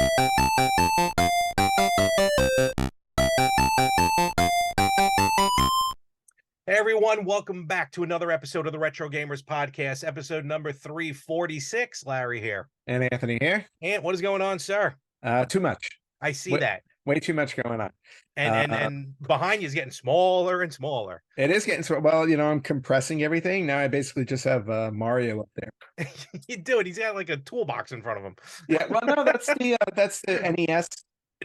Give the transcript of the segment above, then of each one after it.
Hey everyone, welcome back to another episode of the Retro Gamers Podcast, episode number 346. Larry here. And Anthony here. And what is going on, sir? Too much. I see that. Way too much going on. And behind you is getting smaller and smaller. It is getting so well, I'm compressing everything. Now I basically just have Mario up there. You do it. He's got like a toolbox in front of him. Yeah, well, no, that's the NES.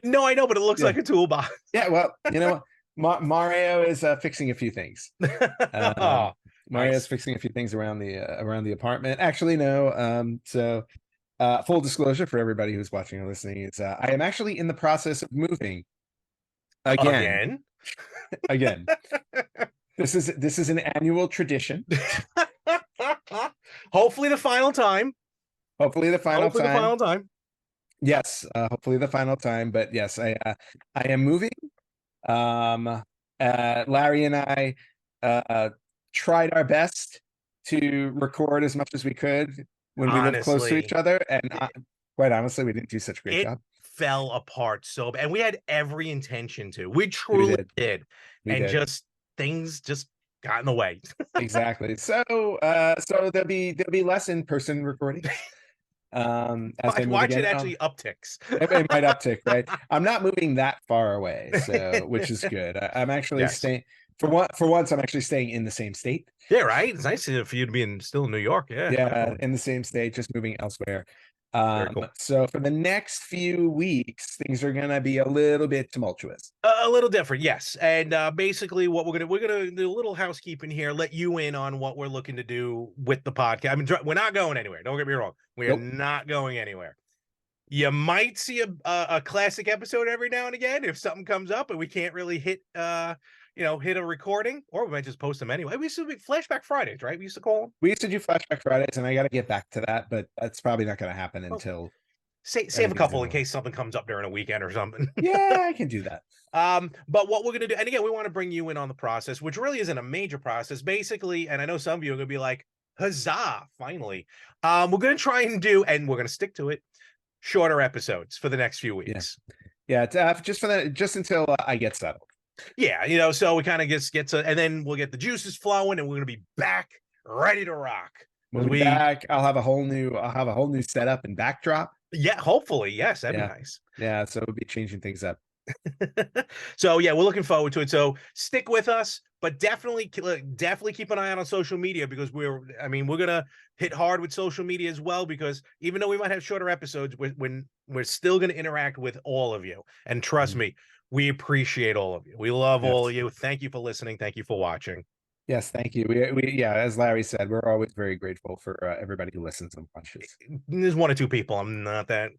No, I know, but it looks like a toolbox. Yeah, well, Mario is fixing a few things. Oh, Mario's nice. fixing a few things around the apartment. Actually, no. Full disclosure for everybody who's watching or listening is I am actually in the process of moving again. Again. This is an annual tradition. Hopefully the final time. Hopefully the final time. Yes, hopefully the final time. But yes, I am moving. Larry and I tried our best to record as much as we could when we lived close to each other, and quite honestly, we didn't do such a great job. Fell apart so bad, and we had every intention to. We truly did. Just things just got in the way. Exactly. So there'll be less in-person recording. Watch it actually upticks. It might uptick, right? I'm not moving that far away, so which is good. I'm actually staying for once. I'm actually staying in the same state. Yeah, right. It's nice for you to be still in New York. Yeah, in the same state, just moving elsewhere. Cool. So for the next few weeks, things are gonna be a little bit tumultuous, a little different, yes. And basically, what we're gonna do a little housekeeping here, let you in on what we're looking to do with the podcast. I mean, we're not going anywhere. Don't get me wrong. We are not going anywhere. You might see a classic episode every now and again if something comes up and we can't really hit hit a recording, or we might just post them anyway. We used to be Flashback Fridays, right? We used to call them. We used to do Flashback Fridays, and I got to get back to that, but that's probably not going to happen until save a couple in case something comes up during a weekend or something. Yeah, I can do that. But what we're going to do, and again, we want to bring you in on the process, which really isn't a major process, basically. And I know some of you are going to be like, huzzah, finally. We're going to try and do, and we're going to stick to it, shorter episodes for the next few weeks. Yeah, just until I get settled. Yeah, so we kind of get to, and then we'll get the juices flowing, and we're gonna be back, ready to rock. We'll be back. I'll have a whole new setup and backdrop. Yeah, hopefully, yes, that'd be nice. Yeah, so we'll be changing things up. So yeah, we're looking forward to it. So stick with us, but definitely keep an eye out on social media, because we're gonna hit hard with social media as well, because even though we might have shorter episodes, we're still gonna interact with all of you, and trust me, we appreciate all of you. We love all of you. Thank you for listening. Thank you for watching. Yes, thank you. We as Larry said, we're always very grateful for everybody who listens and watches. There's one or two people I'm not that,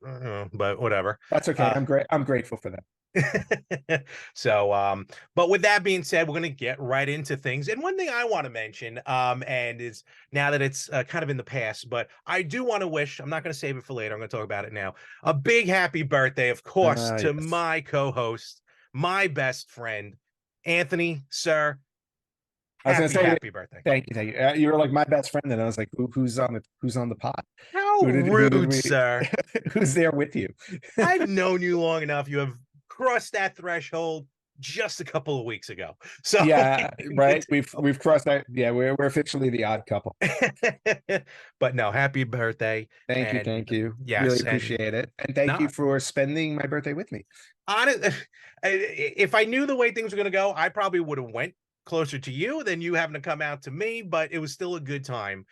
but whatever. That's okay. I'm grateful for that. So but with that being said, we're going to get right into things. And one thing I want to mention, and is, now that it's kind of in the past, but I do want to wish, I'm not going to save it for later, I'm going to talk about it now, a big happy birthday, of course, to my co-host, my best friend, Anthony, sir. Happy birthday. Thank you. You were like my best friend, and I was like, who's on the pod? How rude, sir. Who's there with you? I've known you long enough. You have crossed that threshold just a couple of weeks ago. So yeah, right. We've crossed that. Yeah, we're officially the odd couple. But no, happy birthday. Thank you. Yes, really appreciate it. And thank you for spending my birthday with me. If I knew the way things were going to go, I probably would have went closer to you than you having to come out to me, but it was still a good time.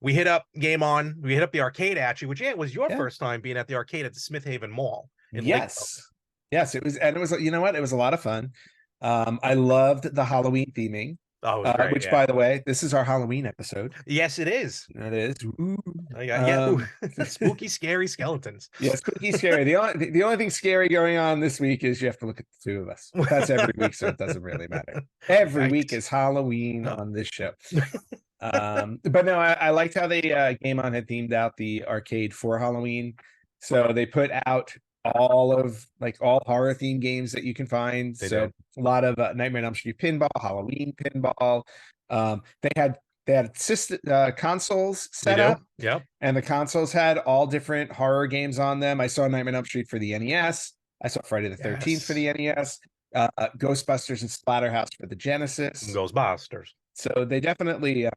We hit up the arcade, actually, which was your first time being at the arcade at the Smith Haven Mall in Yes, it was, and it was, you know what, it was a lot of fun. I loved the Halloween theming. Oh, it was great, which, by the way, this is our Halloween episode. Yes, it is. It is. Spooky, scary skeletons. Yeah, spooky, scary. The only thing scary going on this week is you have to look at the two of us. That's every week, so it doesn't really matter. Every week is Halloween on this show. But no, I liked how they Game On had themed out the arcade for Halloween. So they put out all horror themed games that you can they a lot of Nightmare on Elm Street pinball, Halloween pinball. They they had consoles They set do. up, Yep. and the consoles had all different horror games on them. I saw Nightmare on Elm Street for the NES. I saw Friday the 13th for Yes. the NES. Ghostbusters and Splatterhouse for the Genesis. Ghostbusters. So they definitely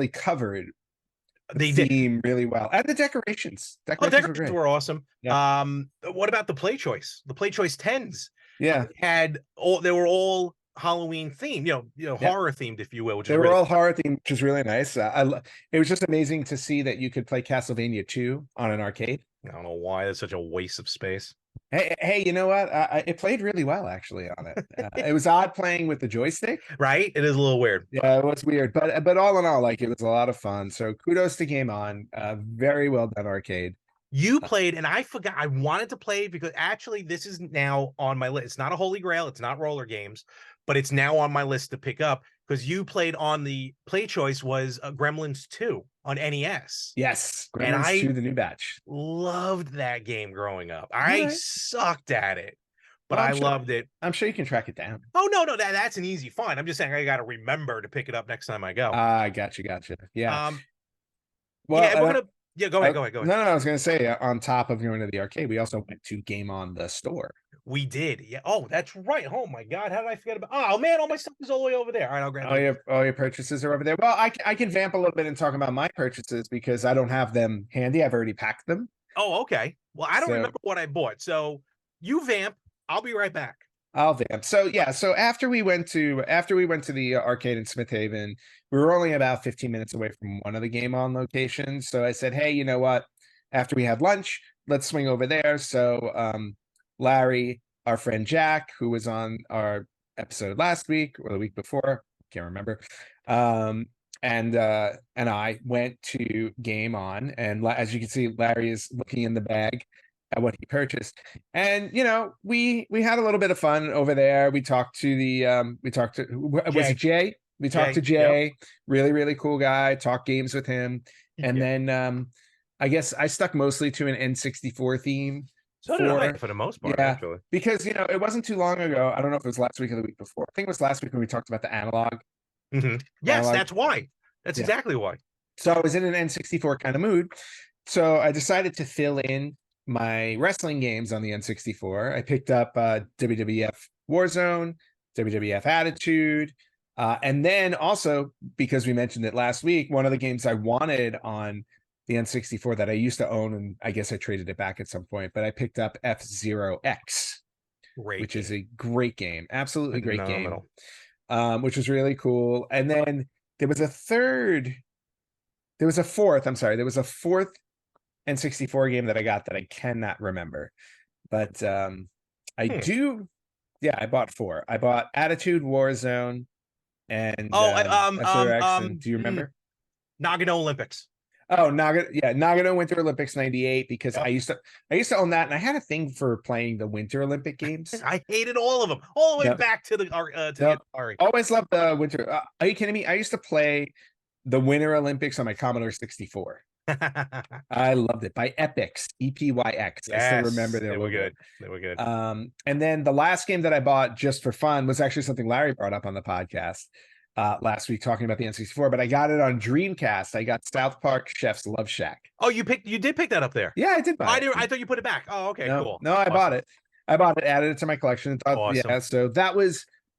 covered the They did. theme really well, and the decorations. Oh, Decorations were decorations great. were awesome. Yeah. What about the play choice? The play choice 10s Yeah, they were all Halloween themed, yeah. horror themed, if you will, which They is were really all horror themed, which is really nice. It was just amazing to see that you could play Castlevania 2 on an arcade. I don't know why it's such a waste of space. Hey, you know what? It played really well actually on it. It was odd playing with the joystick. Right? It is a little weird. Yeah, it was weird, but all in all, like it was a lot of fun. So kudos to Game On. Very well done arcade. You played, and I forgot. I wanted to play because actually, this is now on my list. It's not a holy grail. It's not roller games, but it's now on my list to pick up because you played on the play choice was Gremlins 2 on NES. Yes, And Gremlins I 2, the new batch. loved that game growing up. All I right. sucked at it, but Well, I loved it. I'm sure you can track it down. Oh no, that's an easy find. I'm just saying I got to remember to pick it up next time I go. Gotcha. Yeah. Well, yeah, we're gonna. Yeah, go ahead. No, I was going to say, on top of going to the arcade, we also went to Game On the store. We did. Yeah. Oh, that's right. Oh my God. How did I forget about? Oh man, all my stuff is all the way over there. All right, I'll grab it. All your purchases are over there. Well, I can vamp a little bit and talk about my purchases because I don't have them handy. I've already packed them. Oh, okay. Well, I don't remember what I bought. So you vamp. I'll be right back. I'll vamp. So yeah, so after we went to the arcade in Smith Haven, we were only about 15 minutes away from one of the Game On locations. So I said, hey, you know what? After we have lunch, let's swing over there. So Larry, our friend Jack, who was on our episode last week or the week before, can't remember. And I went to Game On, and as you can see, Larry is looking in the bag at what he purchased, and we had a little bit of fun over there. We talked to was it Jay? We talked to Jay. Yep. Really cool guy. Talked games with him, and then I guess I stuck mostly to an N64 theme. So did I, for the most part, actually. Because it wasn't too long ago. I don't know if it was last week or the week before. I think it was last week when we talked about the analog. Mm-hmm. Yes, that's why. That's exactly why. So I was in an N64 kind of mood. So I decided to fill in my wrestling games on the N64. I picked up WWF Warzone, WWF Attitude, and then also, because we mentioned it last week, one of the games I wanted on the N64 that I used to own, and I guess I traded it back at some point, but I picked up F-Zero X, which is a great game. Absolutely great game. Which was really cool. And then there was a fourth N64 game that I got that I cannot remember. But I bought 4. I bought Attitude, Warzone, and do you remember? Nagano Olympics. Oh, Nagano Winter Olympics 98, because I used to own that, and I had a thing for playing the Winter Olympic games. I hated all of them, all the way back to the Atari. Always loved the Winter. Are you kidding me? I used to play the Winter Olympics on my Commodore 64. I loved it, by Epyx, EPYX. Yes, I still remember they were good. They were good. And then the last game that I bought just for fun was actually something Larry brought up on the podcast last week, talking about the N64, but I got it on Dreamcast. I got South Park Chef's Love Shack. Oh, you did pick that up there? Yeah, I did buy it. I thought you put it back. Oh, okay, cool. No, I bought it. Added it to my collection. Awesome. Yeah, so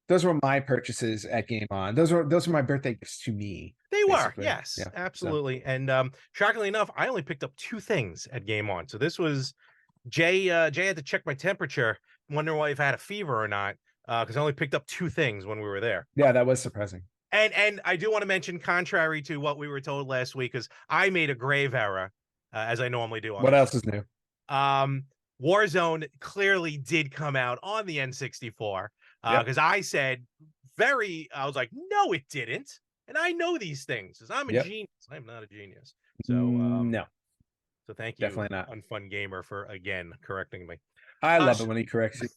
those were my purchases at Game On. Those were my birthday gifts to me. They were, yes, absolutely. So. And shockingly enough, I only picked up 2 things at Game On. So this was Jay had to check my temperature, wondering if I had a fever or not, because I only picked up 2 things when we were there. Yeah, that was surprising. And I do want to mention, contrary to what we were told last week, because I made a grave error, as I normally do. What else is new? Warzone clearly did come out on the N64, because I was like, no, it didn't. And I know these things, because I'm a genius. I'm not a genius. So no. So thank you, definitely not. Unfun Gamer, for again correcting me. I love it when he corrects you.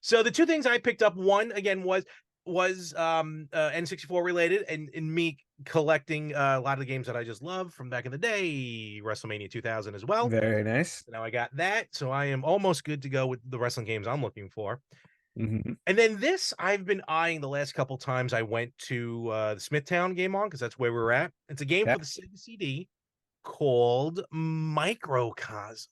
So the 2 things I picked up, one again was N64 related, and in me collecting a lot of the games that I just love from back in the day, WrestleMania 2000 as well. Very nice. Now I got that, so I am almost good to go with the wrestling games I'm looking for. Mhm. And then this I've been eyeing the last couple times I went to the Smithtown game on because that's where we were at. It's a game Yeah. for the Sega CD called Microcosm.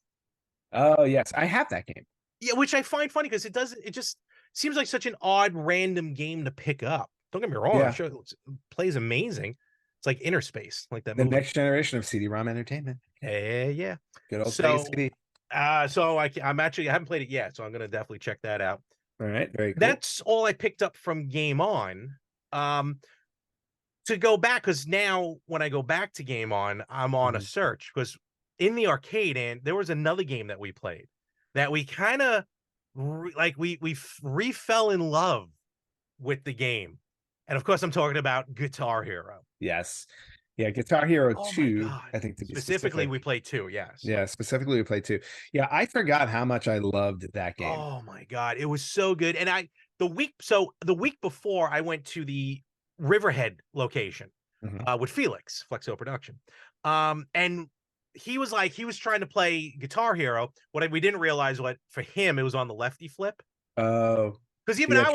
Oh, yes. I have that game. Yeah, which I find funny because it just seems like such an odd random game to pick up. Don't get me wrong, I'm Yeah. sure it plays amazing. It's like Inner Space, like that The movie. next generation of CD-ROM entertainment. Yeah, yeah. Good old Sega So, CD. I'm actually I haven't played it yet, so I'm gonna definitely check that out. All right. Very cool. That's all I picked up from Game On. Um, to go back, because now when I go back to Game On, I'm on a Mhm. search because in the arcade, and there was another game that we played that we kind of like we fell in love with the game. And of course, I'm talking about Guitar Hero. Yes. Yeah, Guitar Hero Oh my 2, God. I think to be Specifically, we specific. played two, yes. Yeah, specifically we played 2. Yeah, I forgot how much I loved that game. Oh my God. It was so good. And the week before I went to the Riverhead location Mhm. with Felix, Flexo Production. And he was trying to play Guitar Hero. What we didn't realize what for him it was on the lefty flip. Oh, Because he had trouble.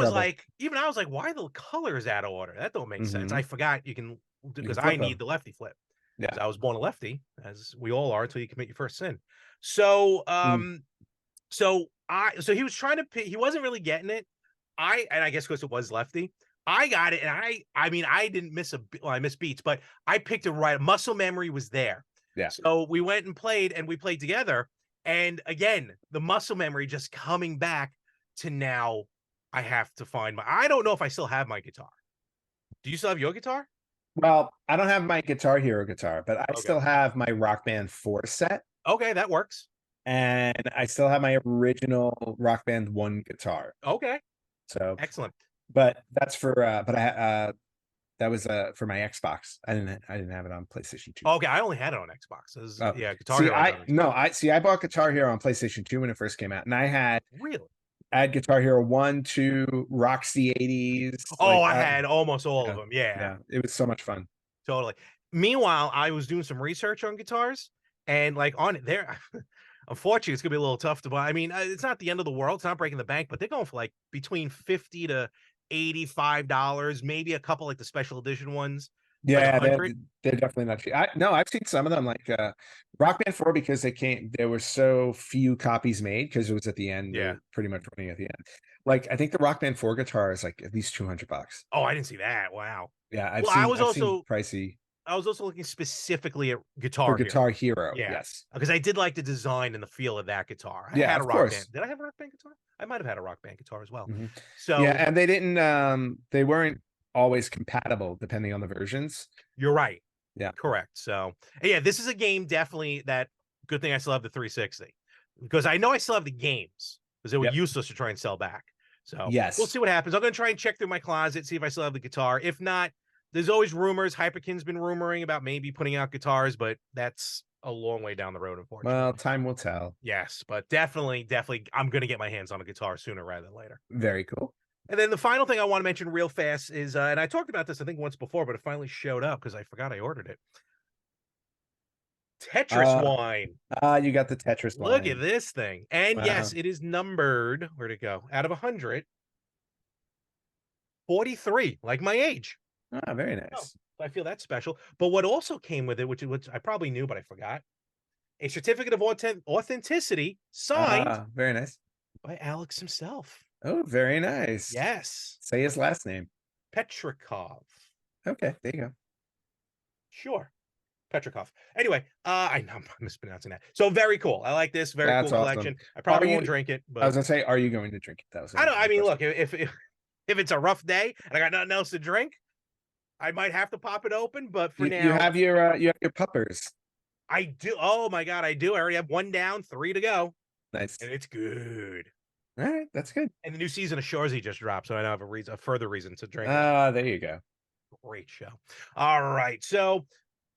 even I was like, why the colors out of order? That don't make sense. I Mhm. forgot You can because I flip need them. the lefty flip. Yeah. Because I was born a lefty, as we all are, until you commit your first sin. So, Mm. so he was trying to pick, he wasn't really getting it. And I guess because it was lefty, I got it, and I mean, I didn't miss well, I missed beats, but I picked it right. Muscle memory was there. Yeah. So we went and played, and we played together. And again, the muscle memory just coming back to now. I have to find I don't know if I still have my guitar. Do you still have your guitar? Well, I don't have my Guitar Hero guitar, but I Okay. still have my Rock Band 4 set, Okay, that works. and I still have my original Rock Band 1 guitar. Okay, So, excellent. but that's for but that was for my Xbox. I didn't have it on PlayStation 2. Okay, I only had it on Xbox. Oh, Yeah, Guitar see, Hero I got on Xbox. I bought Guitar Hero on PlayStation 2 when it first came out, and Really? I had Guitar Hero 1, 2, Roxy 80s, Oh, I had almost all of yeah, them. Yeah, yeah, it was so much fun. totally. Meanwhile, I was doing some research on guitars, and like on it there, unfortunately, it's gonna be a little tough to buy. I mean, it's not the end of the world. It's not breaking the bank, but they're going for like between 50 to $85, maybe a couple like the special edition ones. It's like Yeah, 100. they're definitely not cheap. No, I've seen some of them like Rock Band 4 because there were so few copies made because it was at the end, they Yeah. were pretty much running at the end. Like I think the Rock Band 4 guitar is like at least $200. Oh, I didn't see that. Wow. Yeah, Well, I've seen pricey I was also looking specifically at for Guitar Hero. Guitar Hero. Yeah, Yes. because I did like the design and the feel of that guitar. I Yeah, had a of Rock Band. course. Did I have a Rock Band guitar? I might have had a Rock Band guitar as well. Mhm. Yeah, So and they weren't always compatible depending on the versions. you're right. Yeah. Correct. So yeah, this is a game definitely that good thing I still have the 360 because I know I still have the games because they were Yep. useless to try and sell back. So we'll Yes. see what happens. I'm gonna try and check through my closet, see if I still have the guitar. If not, there's always rumors. Hyperkin's been rumoring about maybe putting out guitars, but that's a long way down the road, Well, unfortunately. time will tell. Yes, but definitely, I'm gonna get my hands on a guitar sooner rather than later. Very cool. And then the final thing I want to mention real fast is, and I talked about this I think once before, but it finally showed up because I forgot I ordered it. Tetris Uh wine. you got the Tetris Look at wine. this thing. And yes, Wow. it is numbered. Where'd it go? Out of 100, 43, like my age. Ah, very Oh, nice. I feel that's special. But what also came with it, which I probably knew, but I forgot, a certificate of authenticity signed Ah, very nice. by Alex himself. Oh, very nice. Yes, Say his last name. Petrikov. Okay, there you go. Sure. Petrikov. Anyway, I know I'm mispronouncing that. So very cool. I like this. Very That's cool awesome. collection. I Are probably won't you drink it, I was but gonna say, are you going to drink it? That was I gonna don't. be I my mean, question. look, if it's a rough day and I got nothing else to drink, I might have to pop it open. But for You now, you have your puppers. I do. Oh my God, I do. I already have one down, three to go, and Nice. it's good. All right, that's good. And the new season of Shorzy just dropped, so I now have a further reason to drink it. Ah, there you go. Great show. All right, so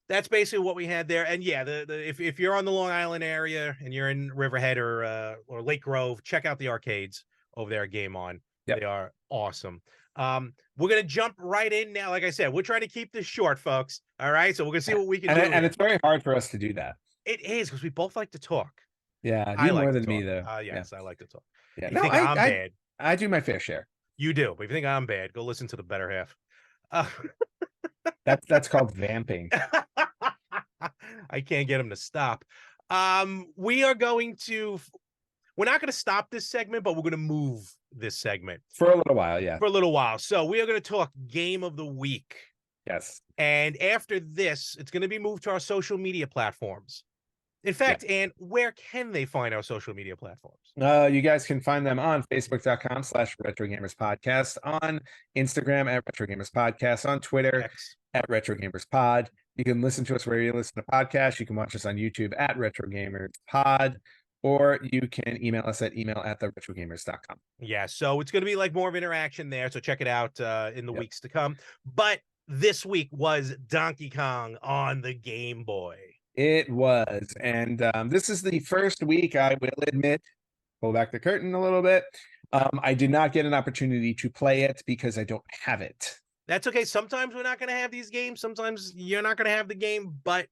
that's basically what we had there. And yeah, if you're on the Long Island area and you're in Riverhead or Lake Grove, check out the arcades over there at Game On. Yep. They are awesome. We're gonna jump right in now. Like I said, we're trying to keep this short, folks. All right, so we're gonna see what we can do. And Here. it's very hard for us to do that. It is because we both like to talk. Yeah, I you like more to than me talk. though. Yeah. Yes, I like to talk. Yeah. You No, think I'm bad? I do my fair share. You do, but if you think I'm bad, go listen to the better half. That's called vamping. I can't get him to stop. We are going to. We're not going to stop this segment, but we're going to move this segment For a little while, yeah. for a little while. So we are going to talk game of the week. Yes. And after this, it's going to be moved to our social media platforms. In fact, and where can they find our social media platforms? You guys can find them on Facebook.com/RetroGamersPodcast, on Instagram at RetroGamersPodcast, on Twitter at RetroGamersPod. You can listen to us wherever you listen to podcasts. You can watch us on YouTube at RetroGamersPod, or you can email us at email@theretrogamers.com. Yeah, so it's going to be like more of interaction there. So check it out in the weeks to come. But this week was Donkey Kong on the Game Boy. It was. And this is the first week, I will admit, pull back the curtain a little bit. I did not get an opportunity to play it because I don't have it. That's okay. Sometimes we're not going to have these games. Sometimes you're not going to have the game. But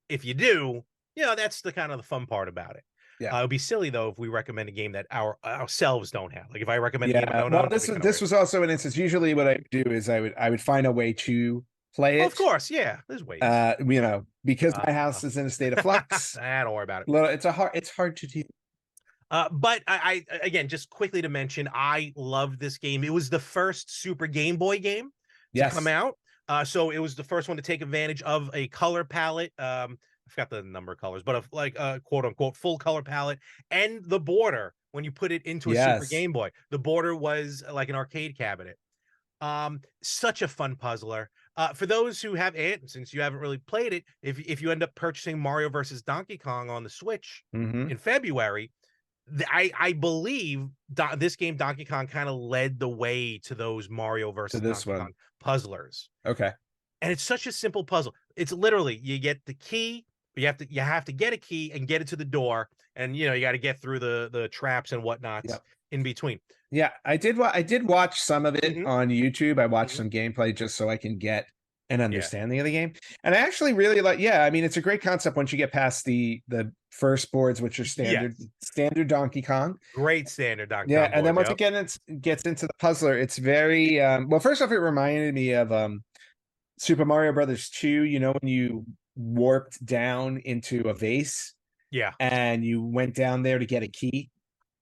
if you do, that's the kind of the fun part about it. Yeah. It would be silly, though, if we recommend a game that ourselves don't have. Like if I recommend a game I don't know. Well, this was also an instance. Usually what I would do is I would find a way to play it. Of course, yeah. There's ways. Because my house is in a state of flux. Don't worry about it. It's hard to do. But I again, just quickly to mention, I loved this game. It was the first Super Game Boy game to come out. So it was the first one to take advantage of a color palette. I forgot the number of colors, but a quote unquote full color palette, and the border when you put it into a Super Game Boy, the border was like an arcade cabinet. Such a fun puzzler. For those who have it, since you haven't really played it, if you end up purchasing Mario versus Donkey Kong on the Switch in February, I believe this game Donkey Kong kind of led the way to those Mario versus Donkey Kong puzzlers. Okay. And it's such a simple puzzle. It's literally you get the key, you have to get a key and get it to the door, and you got to get through the traps and whatnot in between. Yeah, I did watch some of it on YouTube. I watched some gameplay just so I can get an understanding of the game. And I actually really like, I mean, it's a great concept once you get past the first boards, which are standard Donkey Kong. Great standard Donkey Kong. Yeah, and then once again it gets into the puzzler, it's very well, first off, it reminded me of Super Mario Brothers 2, when you warped down into a vase. Yeah. And you went down there to get a key.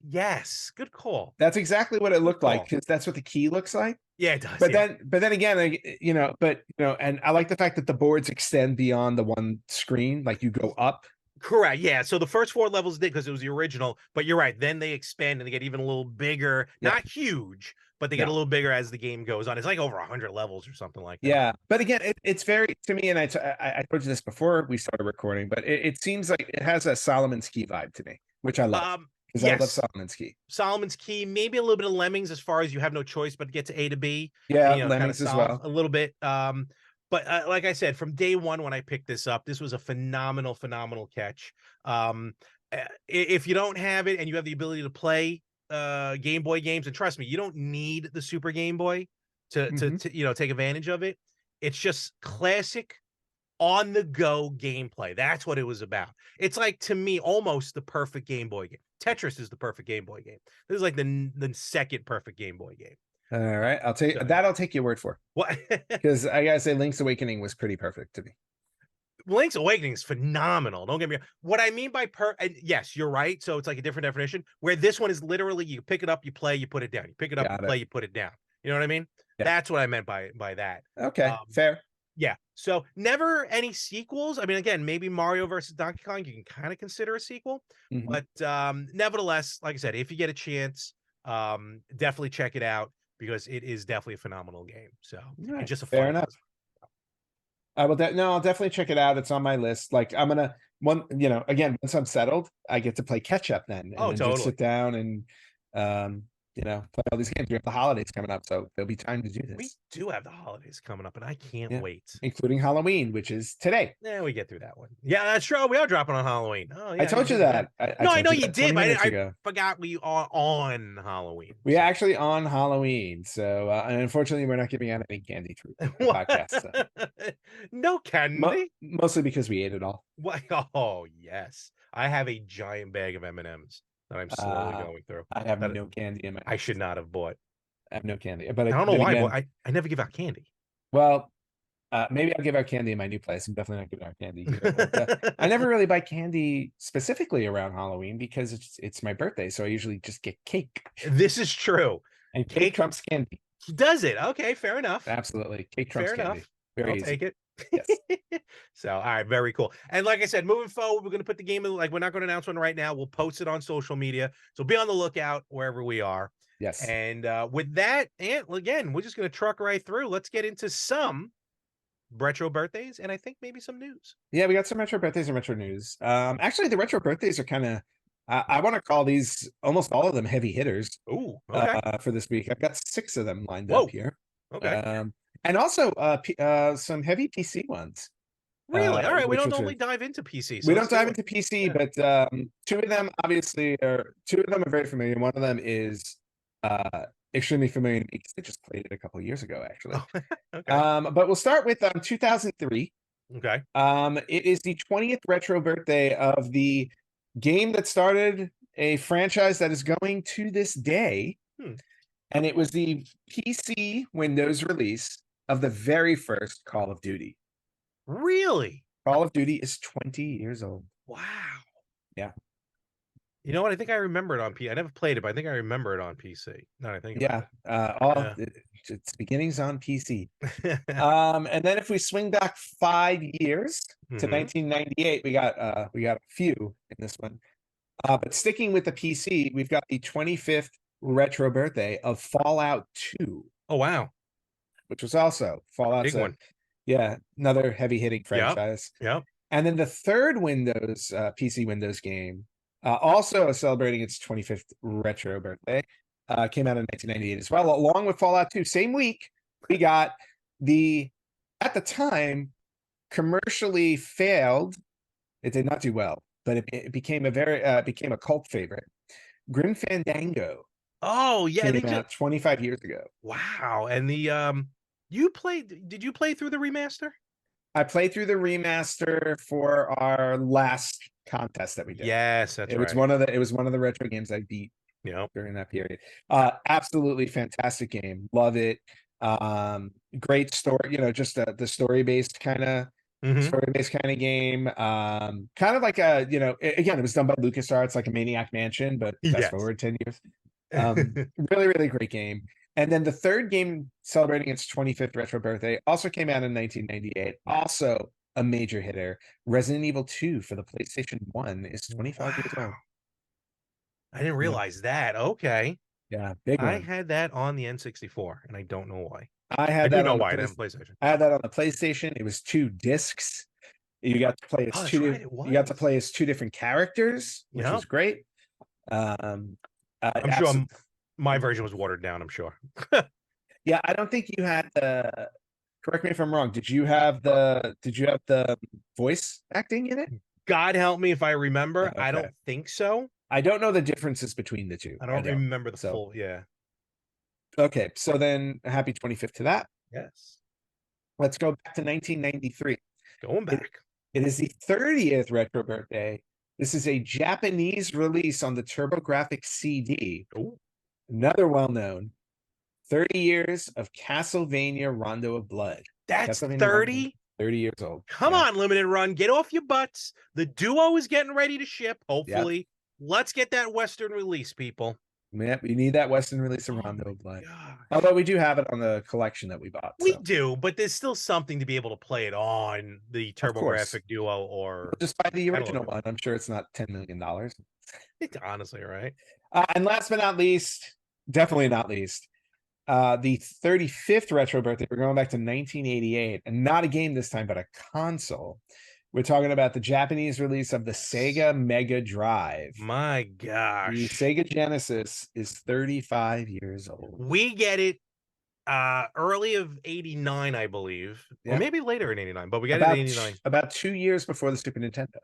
Yes, good call. That's exactly what it looked like, because that's what the key looks like. Yeah, it does. But then again, and I like the fact that the boards extend beyond the one screen, like you go up. Correct. Yeah. So the first 4 levels did because it was the original, but you're right. Then they expand and they get even a little bigger. Not huge, but they get a little bigger as the game goes on. It's like over 100 levels or something like that. Yeah. But again, it's very, to me, and I told you this before we started recording, but it seems like it has a Solomon's Key vibe to me, which I love. Because I love Solomon's Key. Solomon's Key, maybe a little bit of Lemmings as far as you have no choice but to get to A to B. Yeah, Lemmings as well. A little bit. But like I said, from day one when I picked this up, this was a phenomenal catch. If you don't have it and you have the ability to play Game Boy games, and trust me, you don't need the Super Game Boy to take advantage of it. It's just classic on the go gameplay. That's what it was about. It's like, to me, almost the perfect Game Boy game. Tetris is the perfect Game Boy game. This is like the second perfect Game Boy game. All right, I'll take your word for. What? Because I gotta say, Link's Awakening was pretty perfect to me. Link's Awakening is phenomenal. Don't get me wrong. What I mean by yes, you're right. So it's like a different definition. Where this one is literally you pick it up, you play, you put it down. You pick it up, you play, you put it down. You know what I mean? Yeah. That's what I meant by that. Okay, fair. Yeah. So never any sequels. I mean, again, maybe Mario versus Donkey Kong, you can kind of consider a sequel. But nevertheless, like I said, if you get a chance, definitely check it out because it is definitely a phenomenal game. So and just a fair enough. I will. I'll definitely check it out. It's on my list. Like I'm gonna again, once I'm settled, I get to play catch up then. And then just sit down and play all these games. We have the holidays coming up, so there'll be time to do this. We do have the holidays coming up, and I can't wait. Including Halloween, which is today. Yeah, we get through that one. Yeah, that's true. We are dropping on Halloween. Oh, yeah, I told you that. I know you did, but I forgot we are on Halloween. We are actually on Halloween, so and unfortunately, we're not giving out any candy through the podcast. So. No candy, mostly because we ate it all. What? Oh yes, I have a giant bag of M&Ms. that I'm slowly going through. I have That no candy in my I house. should not have bought. I have no candy, but I don't know then why, again, but I never give out candy. well, maybe I'll give out candy in my new place. I'm definitely not giving out candy here. But I never really buy candy specifically around Halloween because it's my birthday, so I usually just get cake. This is true. And cake trumps candy. Does it? Okay, fair enough. Absolutely, cake trumps Fair candy. enough. Very I'll easy. take it. Yes. So, all right, very cool. And like I said, moving forward, we're going to put the game in, like, we're not going to announce one right now. We'll post it on social media. So be on the lookout wherever we are. Yes. And with that, and again, we're just going to truck right through. Let's get into some retro birthdays and I think maybe some news. Yeah, we got some retro birthdays and retro news. Actually, the retro birthdays are kind of, I want to call these almost all of them heavy hitters. Ooh, okay. For this week. I've got 6 of them lined Whoa. up here. Okay. And also some heavy PC ones. Really? All right. We which don't was normally really- dive into PC. So we let's don't dive do it. into PC, Yeah. but 2 of them obviously are 2 of them are very familiar. One of them is extremely familiar to me because I just played it a couple years ago, actually. Oh, okay. But we'll start with 2003. Okay. It is the 20th retro birthday of the game that started a franchise that is going to this day. And it was the PC Windows release of the very first Call of Duty. Really? Call of Duty is 20 years old. Wow. Yeah. You know what? I think I remember it on PC. I never played it, but I think I remember it on PC. Now that I think about Its beginnings on PC. it. And then if we swing back 5 years to Mhm. 1998, we got a few in this one. But sticking with the PC, we've got the 25th retro birthday of Fallout 2, Oh, wow. which was also Fallout's Big one. yeah, another heavy hitting franchise. Yep. And then the third Windows PC Windows game, also celebrating its 25th retro birthday, came out in 1998 as well, along with Fallout 2. Same week, we got the, at the time, commercially failed. It did not do well, but it became became a cult favorite. Grim Fandango. Oh, yeah. Came out 25 years ago. Wow. And the did you play through the remaster? I played through the remaster for our last contest that we did. Yes, that's It right. was one of the retro games I beat during that period. Absolutely fantastic game. Love it. Great story, just the story-based kind of game. Kind of like again, it was done by LucasArts, like a Maniac Mansion, but fast Yes. forward 10 years. Really, really great game. And then the third game celebrating its 25th retro birthday also came out in 1998. Also a major hitter. Resident Evil 2 for the PlayStation 1 is 25 years old. I didn't realize that. Okay. Yeah, big one. I had that on the N64, and I don't know why. I do know why I didn't PlayStation. I had that on the PlayStation. It was 2 discs. You got to play as you got to play as 2 different characters, which was great. I'm sure my version was watered down, I'm sure. Yeah, I don't think you had the, correct me if I'm wrong. Did you have the voice acting in it? God help me if I remember. Okay. I don't think so. I don't know the differences between the 2. I don't remember the full, yeah. Okay, so then happy 25th to that. Yes. Let's go back to 1993. Going back. It is the 30th retro birthday. This is a Japanese release on the TurboGrafx CD. Ooh. Another well-known 30 years of Castlevania Rondo of Blood. That's 30? 30 years old. Come on, Limited Run. Get off your butts. The duo is getting ready to ship, hopefully. Yep. Let's get that Western release, people. Yeah, we need that Western release of Rondo of Blood. Although we do have it on the collection that we bought. We do, but there's still something to be able to play it on the TurboGrafx Duo or... We'll just buy the original one. I'm sure it's not $10 million. Honestly, right? And last but not least, definitely not least, the 35th retro birthday. We're going back to 1988, and not a game this time, but a console. We're talking about the Japanese release of the Sega Mega Drive. My gosh. The Sega Genesis is 35 years old. We get it early of 89, I believe. Yep. Or maybe later in 89, but we got it in 89. About 2 years before the Super Nintendo.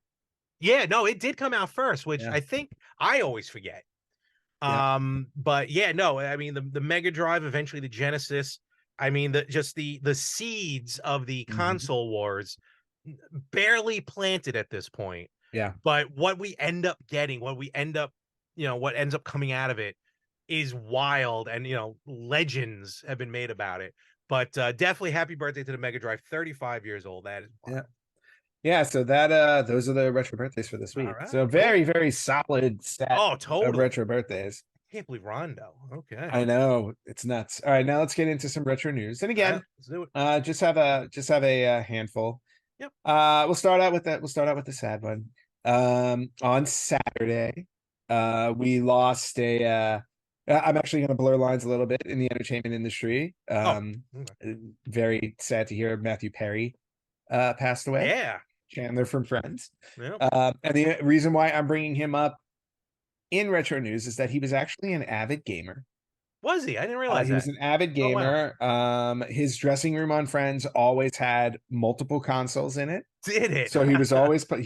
Yeah, no, it did come out first, which I think I always forget. But yeah, no, I mean the Mega Drive, eventually the Genesis. I mean the seeds of the console wars barely planted at this point. Yeah. But what we end up getting, what we end up what ends up coming out of it is wild, and legends have been made about it. But definitely happy birthday to the Mega Drive, 35 years old. That is wild. Yeah, so that those are the retro birthdays for this week. All right, so very, very solid set Oh, of totally. retro birthdays. Can't believe Rondo. Okay. I know, it's nuts. All right, now let's get into some retro news. And again, Let's do it. just have a handful. Yep. We'll start out with the sad one. On Saturday, we lost a I'm actually going to blur lines a little bit in the entertainment industry. Okay. Very sad to hear Matthew Perry passed away. Yeah. Chandler from Friends. Yep. And the reason why I'm bringing him up in retro news is that he was actually an avid gamer. Was he? I didn't realize he that. was an avid gamer. Oh, wow. His dressing room on Friends always had multiple consoles in it. Did it? So he was always playing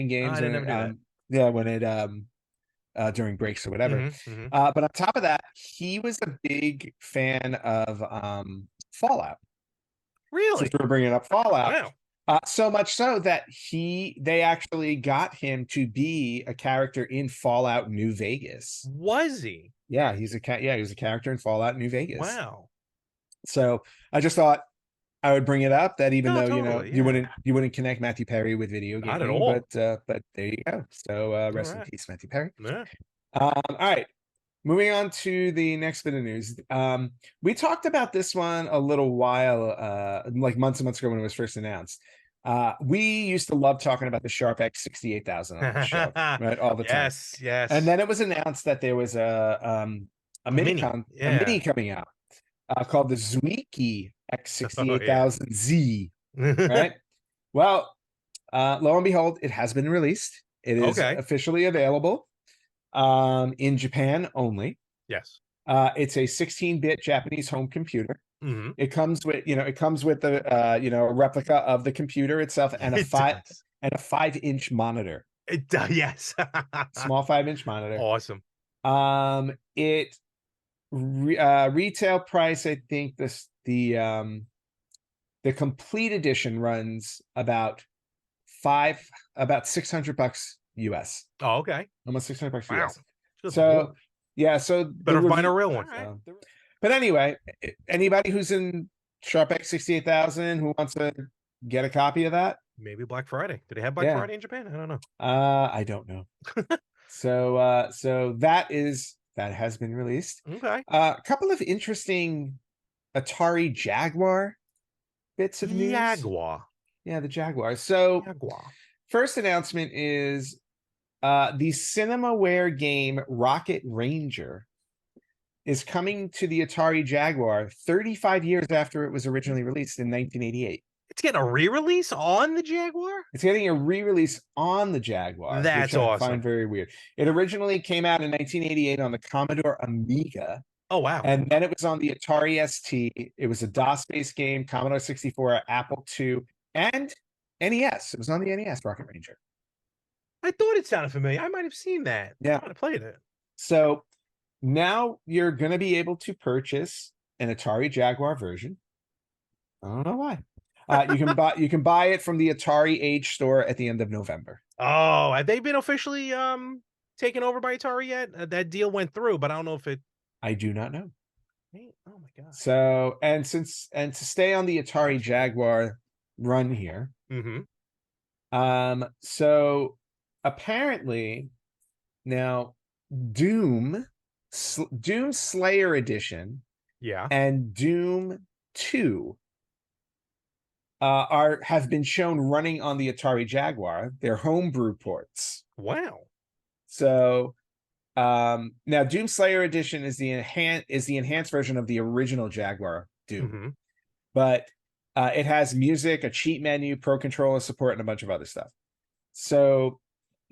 games. I didn't never do that. When it during breaks or whatever. But on top of that, he was a big fan of Fallout. Really? Since we're bringing up Fallout. Wow. So much so that they actually got him to be a character in Fallout New Vegas. Was he? Yeah, he was a character in Fallout New Vegas. Wow. So I just thought I would bring it up, that even though totally, you wouldn't connect Matthew Perry with video gaming, not at all. But there you go. So rest in peace, Matthew Perry. Yeah. All right. Moving on to the next bit of news. We talked about this one a little while, like months and months ago when it was first announced. We used to love talking about the Sharp X 68,000 on the show, right? All the time. Yes. And then it was announced that there was a mini coming out called the Zwiecki X68000Z. Right? Well, lo and behold, it has been released. It is officially available in Japan only. Yes. It's a 16-bit Japanese home computer. It comes with the a replica of the computer itself and a 5-inch monitor. It does, yes. Small 5-inch monitor. Awesome. It retail price, I think the complete edition runs about $600 US. Oh, okay. Almost $600 wow. US. So yeah, so better find a real one. But anyway, anybody who's in Sharp X 68,000 who wants to get a copy of that, maybe Black Friday. Do they have Black Friday in Japan? I don't know. I don't know. So that has been released. Okay. A couple of interesting Atari Jaguar bits of news. Jaguar. Yeah, the Jaguar. So first announcement is the CinemaWare game Rocket Ranger is coming to the Atari Jaguar 35 years after it was originally released in 1988. It's getting a re-release on the Jaguar? It's getting a re-release on the Jaguar. That's which awesome. I find very weird. It originally came out in 1988 on the Commodore Amiga. Oh, wow. And then it was on the Atari ST. It was a DOS-based game, Commodore 64, Apple II, and NES. It was on the NES, Rocket Ranger. I thought it sounded familiar. I might have seen that. Yeah. I might have played it. So now you're going to be able to purchase an Atari Jaguar version. I don't know why. You can buy it from the Atari Age store at the end of November. Oh, have they been officially taken over by Atari yet? That deal went through, but I don't know if it. I do not know. Oh my god. So and to stay on the Atari Jaguar run here. So apparently now Doom Slayer Edition, and Doom 2 have been shown running on the Atari Jaguar. They're homebrew ports. Wow. So now Doom Slayer Edition is the enhanced version of the original Jaguar Doom. But it has music, a cheat menu, pro controller support, and a bunch of other stuff. So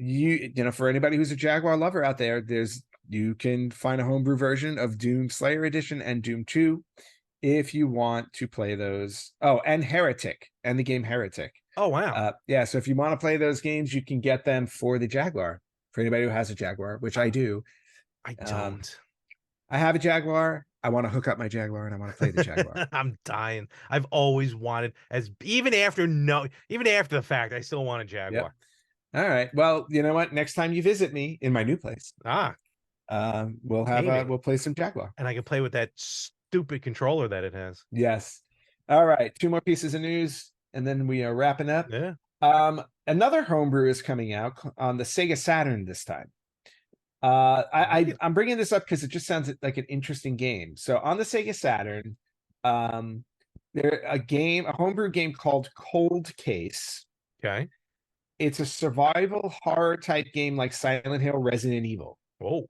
you know, for anybody who's a Jaguar lover out there, you can find a homebrew version of Doom Slayer Edition and Doom 2 if you want to play those. Oh, and Heretic, and the game Heretic. Oh, wow. Yeah, so if you want to play those games, you can get them for the Jaguar. For anybody who has a Jaguar, which I do. I don't. I have a Jaguar. I want to hook up my Jaguar and I want to play the Jaguar. I'm dying. I've always wanted, even after the fact, I still want a Jaguar. All right. Well, you know what? Next time you visit me in my new place, Gaming. we'll play some Jaguar. And I can play with that stupid controller that it has. Yes. All right. 2 more pieces of news, and then we are wrapping up. Yeah. Another homebrew is coming out on the Sega Saturn this time. I'm bringing this up because it just sounds like an interesting game. So on the Sega Saturn, there a homebrew game called Cold Case. Okay. It's a survival horror type game like Silent Hill, Resident Evil. Oh.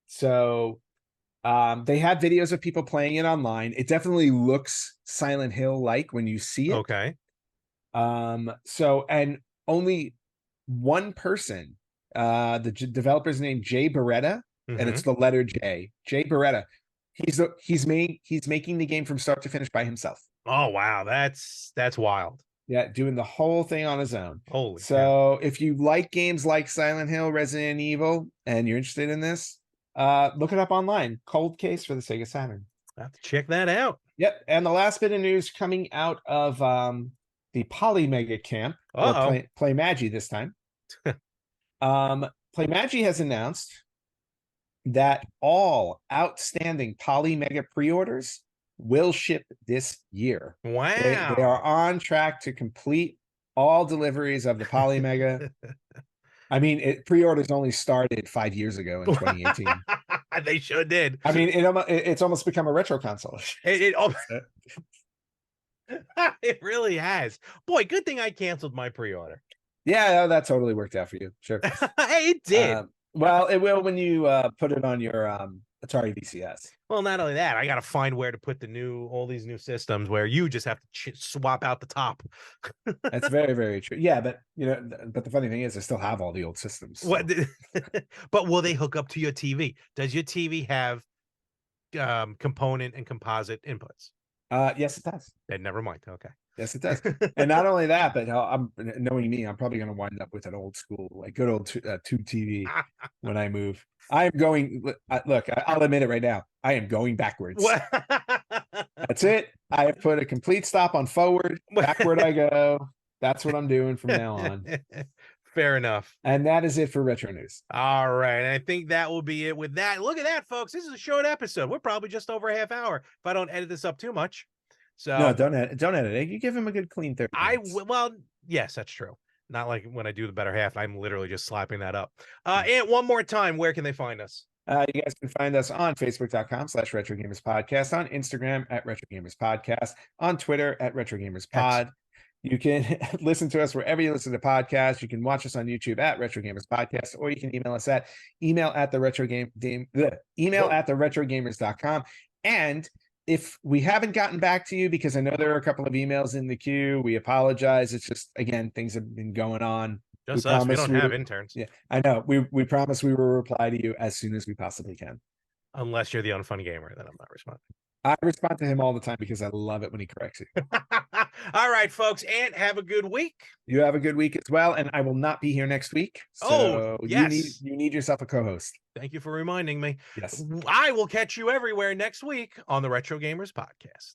So they have videos of people playing it online. It definitely looks Silent Hill like when you see it. Okay. So, and only one person, the developer's name Jay Beretta, and it's the letter J. Jay Beretta. He's making the game from start to finish by himself. Oh wow, that's wild. Yeah, doing the whole thing on his own. Holy so cow. If you like games like Silent Hill, Resident Evil, and you're interested in this, look it up online. Cold Case for the Sega Saturn. I have to check that out. Yep. And the last bit of news coming out of the Polymega camp, or Play Magi this time. Play Magi has announced that all outstanding Polymega pre-orders will ship this year. Wow. They are on track to complete all deliveries of the Polymega. I mean, pre-orders only started 5 years ago in 2018. They sure did. I mean, it's almost become a retro console. It really has. Boy, good thing I canceled my pre-order. Yeah, that totally worked out for you. Sure. Hey, it did. Well, it will when you put it on your Atari VCS. Well, not only that, I got to find where to put all these new systems where you just have to swap out the top. That's very, very true. Yeah, but but the funny thing is, I still have all the old systems. So. What? But will they hook up to your TV? Does your TV have component and composite inputs? Yes, it does. Then never mind. Okay. Yes, it does. And not only that, but I'm knowing me, I'm probably going to wind up with an old school, like good old tube TV when I move. I'm going. Look, I'll admit it right now. I am going backwards. That's it. I have put a complete stop on forward. Backward I go. That's what I'm doing from now on. Fair enough. And that is it for Retro News. All right. And I think that will be it with that. Look at that, folks. This is a short episode. We're probably just over a half hour if I don't edit this up too much. So no, don't edit it. You give him a good clean 30 minutes. Well, yes, that's true. Not like when I do the better half, I'm literally just slapping that up. And one more time, where can they find us? You guys can find us on Facebook.com/RetroGamersPodcast, on Instagram @RetroGamersPodcast, on Twitter @RetroGamersPod. You can listen to us wherever you listen to podcasts. You can watch us on YouTube @RetroGamersPodcast, or you can email us at email@theretrogamers.com. And if we haven't gotten back to you, because I know there are a couple of emails in the queue, we apologize. It's just, again, things have been going on. Just us. We don't have interns. Yeah, I know. We promise we will reply to you as soon as we possibly can. Unless you're the unfunny gamer, then I'm not responding. I respond to him all the time because I love it when he corrects you. All right, folks, and have a good week. You have a good week as well, and I will not be here next week. So yes. You need yourself a co-host. Thank you for reminding me. Yes. I will catch you everywhere next week on the Retro Gamers Podcast.